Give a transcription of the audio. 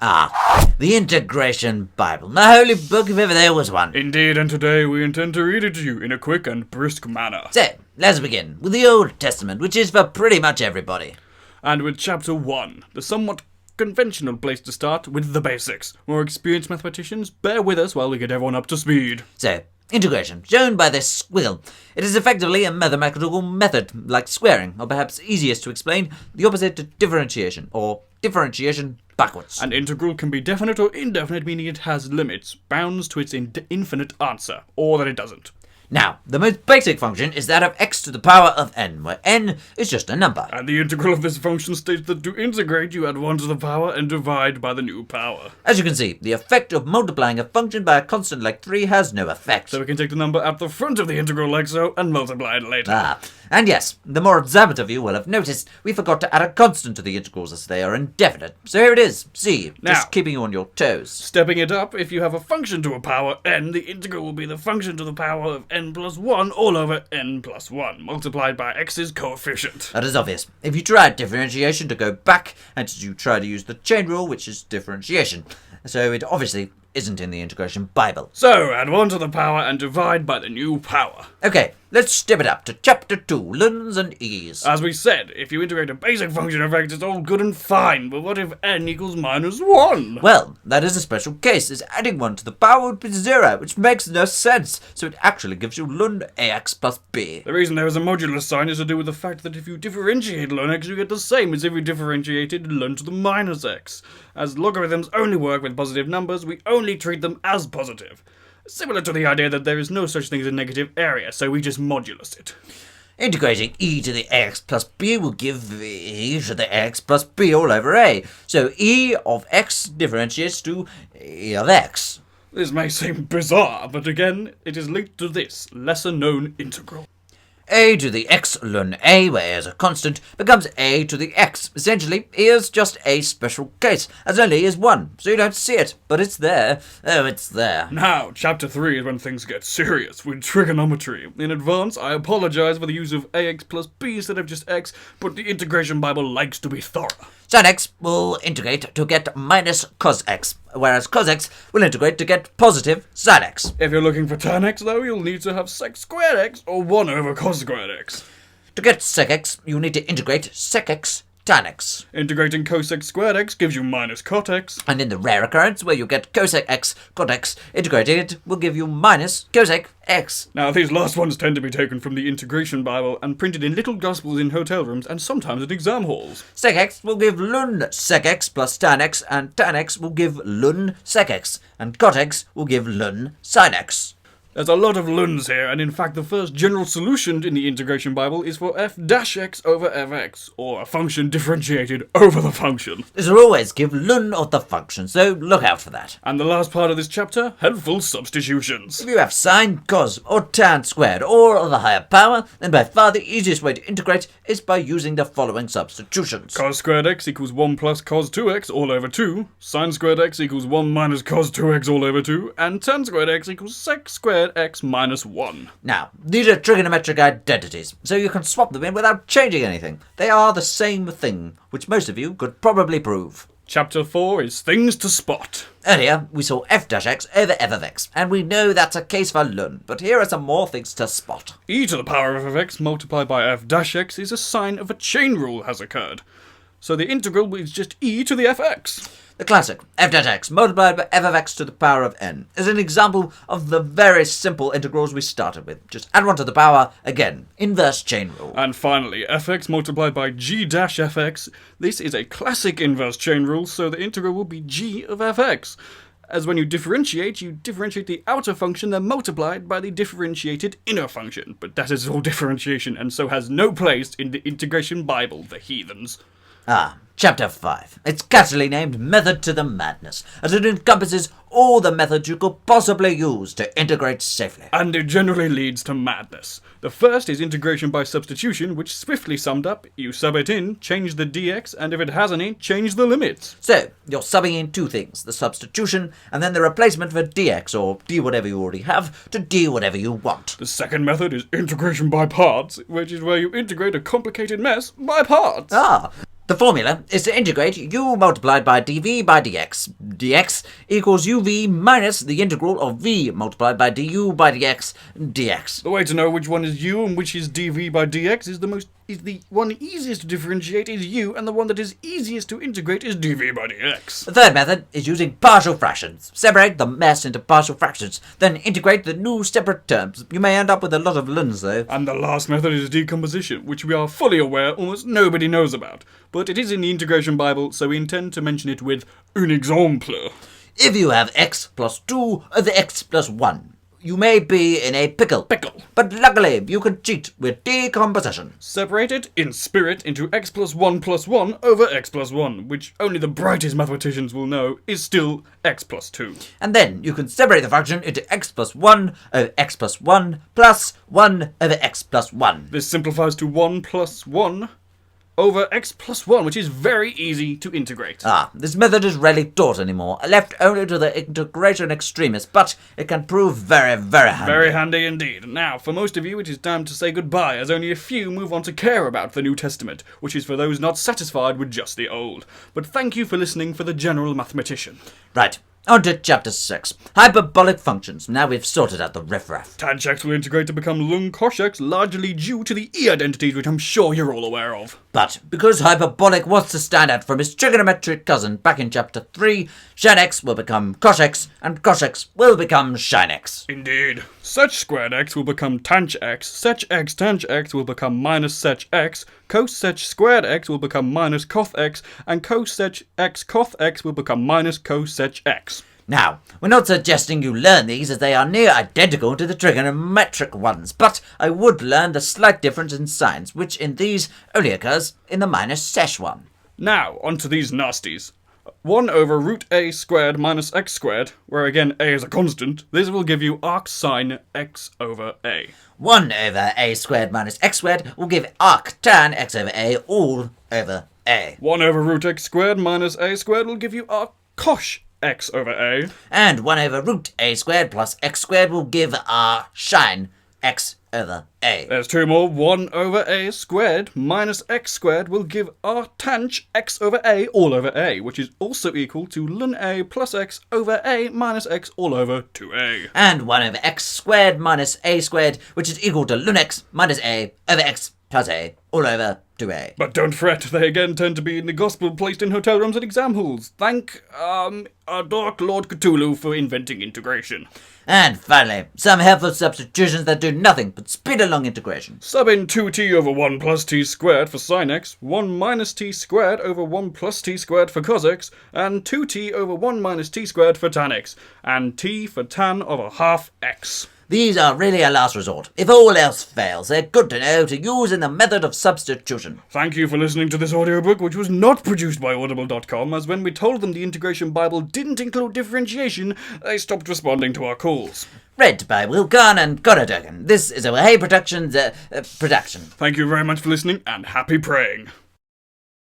The Integration Bible, the holy book if ever there was one. Indeed, and today we intend to read it to you in a quick and brisk manner. So, let's begin with the Old Testament, which is for pretty much everybody. And with chapter 1, the somewhat conventional place to start with the basics. More experienced mathematicians, bear with us while we get everyone up to speed. So, integration, shown by this squiggle. It is effectively a mathematical method, like squaring, or perhaps easiest to explain, the opposite to differentiation, or differentiation backwards. An integral can be definite or indefinite, meaning it has limits, bounds to its infinite answer, or that it doesn't. Now, the most basic function is that of x to the power of n, where n is just a number. And the integral of this function states that to integrate, you add 1 to the power and divide by the new power. As you can see, the effect of multiplying a function by a constant like 3 has no effect. So we can take the number at the front of the integral like so, and multiply it later. And yes, the more observant of you will have noticed we forgot to add a constant to the integrals as they are indefinite. So here it is, c, just keeping you on your toes. Stepping it up, if you have a function to a power n, the integral will be the function to the power of n plus 1 all over n plus 1, multiplied by x's coefficient. That is obvious. If you tried differentiation to go back, and you try to use the chain rule, which is differentiation. So it obviously isn't in the Integration Bible. So, add 1 to the power and divide by the new power. Okay, let's step it up to chapter 2, Luns and E's. As we said, if you integrate a basic function of x, it's all good and fine, but what if n equals minus 1? Well, that is a special case, as adding 1 to the power would be 0, which makes no sense, so it actually gives you ln ax plus b. The reason there is a modulus sign is to do with the fact that if you differentiate ln x, you get the same as if you differentiated ln to the minus x. As logarithms only work with positive numbers, we only treat them as positive. Similar to the idea that there is no such thing as a negative area, so we just modulus it. Integrating e to the ax plus b will give e to the ax plus b all over a. So e of x differentiates to e of x. This may seem bizarre, but again, it is linked to this lesser-known integral. A to the x ln a, where a is a constant, becomes a to the x. Essentially, e is just a special case, as only is 1, so you don't see it, but it's there. Oh, it's there. Now, chapter 3 is when things get serious, with trigonometry. In advance, I apologize for the use of ax plus b instead of just x, but the Integration Bible likes to be thorough. Sin x will integrate to get minus cos x, whereas cos x will integrate to get positive sin x. If you're looking for tan x, though, you'll need to have sec squared x, or 1 over cos squared x. To get sec x, you need to integrate sec x tan x. Integrating cosec squared x gives you minus cot x. And in the rare occurrence where you get cosec x cot x, integrating it will give you minus cosec x. Now, these last ones tend to be taken from the Integration Bible and printed in little gospels in hotel rooms and sometimes in exam halls. Sec x will give ln sec x plus tan x, and tan x will give ln sec x, and cot x will give ln sin x. There's a lot of luns here, and in fact the first general solution in the Integration Bible is for f-x over fx, or a function differentiated over the function. This will always give ln of the function, so look out for that. And the last part of this chapter, helpful substitutions. If you have sine, cos, or tan squared, or of the higher power, then by far the easiest way to integrate is by using the following substitutions. Cos squared x equals 1 plus cos 2x all over 2, sine squared x equals 1 minus cos 2x all over 2, and tan squared x equals sec squared x minus 1. Now, these are trigonometric identities, so you can swap them in without changing anything. They are the same thing, which most of you could probably prove. Chapter 4 is things to spot. Earlier, we saw f-x over f of x, and we know that's a case for ln, but here are some more things to spot. E to the power of fx multiplied by f-x is a sign of a chain rule has occurred. So the integral is just e to the fx. The classic f-x multiplied by f of x to the power of n is an example of the very simple integrals we started with. Just add 1 to the power, again, inverse chain rule. And finally, fx multiplied by g-fx. This is a classic inverse chain rule, so the integral will be g of fx. As when you differentiate the outer function, then multiplied by the differentiated inner function. But that is all differentiation, and so has no place in the Integration Bible, the heathens. Chapter 5. It's casually named Method to the Madness, as it encompasses all the methods you could possibly use to integrate safely. And it generally leads to madness. The first is integration by substitution, which swiftly summed up, you sub it in, change the dx, and if it has any, change the limits. So, you're subbing in two things, the substitution, and then the replacement for dx, or d whatever you already have, to d whatever you want. The second method is integration by parts, which is where you integrate a complicated mess by parts. The The formula is to integrate u multiplied by dv by dx. dx equals uv minus the integral of v multiplied by du by dx dx. The way to know which one is u and which is dv by dx is the one easiest to differentiate is u, and the one that is easiest to integrate is dv by dx. The third method is using partial fractions. Separate the mess into partial fractions, then integrate the new separate terms. You may end up with a lot of luns though. And the last method is decomposition, which we are fully aware almost nobody knows about. But it is in the integration Bible, so we intend to mention it with un exemple. If you have x plus 2 over x plus 1, you may be in a pickle. But luckily, you can cheat with decomposition. Separate it in spirit into x plus 1 over x plus 1, which only the brightest mathematicians will know is still x plus 2. And then you can separate the fraction into x plus 1 over x plus 1 plus 1 over x plus 1. This simplifies to 1 plus 1 over x plus 1, which is very easy to integrate. This method is rarely taught anymore, left only to the integration extremists, but it can prove very, very handy. Very handy indeed. Now, for most of you, it is time to say goodbye, as only a few move on to care about the New Testament, which is for those not satisfied with just the Old. But thank you for listening for the general mathematician. Right. On to chapter 6. Hyperbolic functions. Now we've sorted out the riffraff. Tanh-x will integrate to become lung-cosh-x, largely due to the e-identities, which I'm sure you're all aware of. But because hyperbolic wants to stand out from his trigonometric cousin back in chapter 3, sin-x will become cosh-x, and cosh-x will become sin-x. Indeed. Sech-squared-x will become tanh-x, sech-x tanh-x will become minus sech-x, cos-sech-squared-x will become minus coth-x, and cos-sech-x coth-x will become minus cos-sech-x. Now, we're not suggesting you learn these as they are near identical to the trigonometric ones, but I would learn the slight difference in signs, which in these only occurs in the minus sech one. Now, onto these nasties. 1 over root a squared minus x squared, where again a is a constant, this will give you arc sine x over a. 1 over a squared minus x squared will give arc tan x over a all over a. 1 over root x squared minus a squared will give you arc cosh x over a. And 1 over root a squared plus x squared will give arc sine x over a. There's two more. 1 over a squared minus x squared will give arc tanh x over a all over a, which is also equal to ln a plus x over a minus x all over 2a. And 1 over x squared minus a squared, which is equal to ln x minus a over x plus a all over 2a. But don't fret, they again tend to be in the gospel placed in hotel rooms and exam halls. Thank, our Dark Lord Cthulhu for inventing integration. And finally, some helpful substitutions that do nothing but speed along integration. Sub in 2t over 1 plus t squared for sin x, 1 minus t squared over 1 plus t squared for cos x, and 2t over 1 minus t squared for tan x, and t for tan over half x. These are really a last resort. If all else fails, they're good to know to use in the method of substitution. Thank you for listening to this audiobook, which was not produced by Audible.com, as when we told them the Integration Bible didn't include differentiation, they stopped responding to our calls. Read by Will Carne and Durkin. This is a WAHEY Productions production. Thank you very much for listening, and happy praying.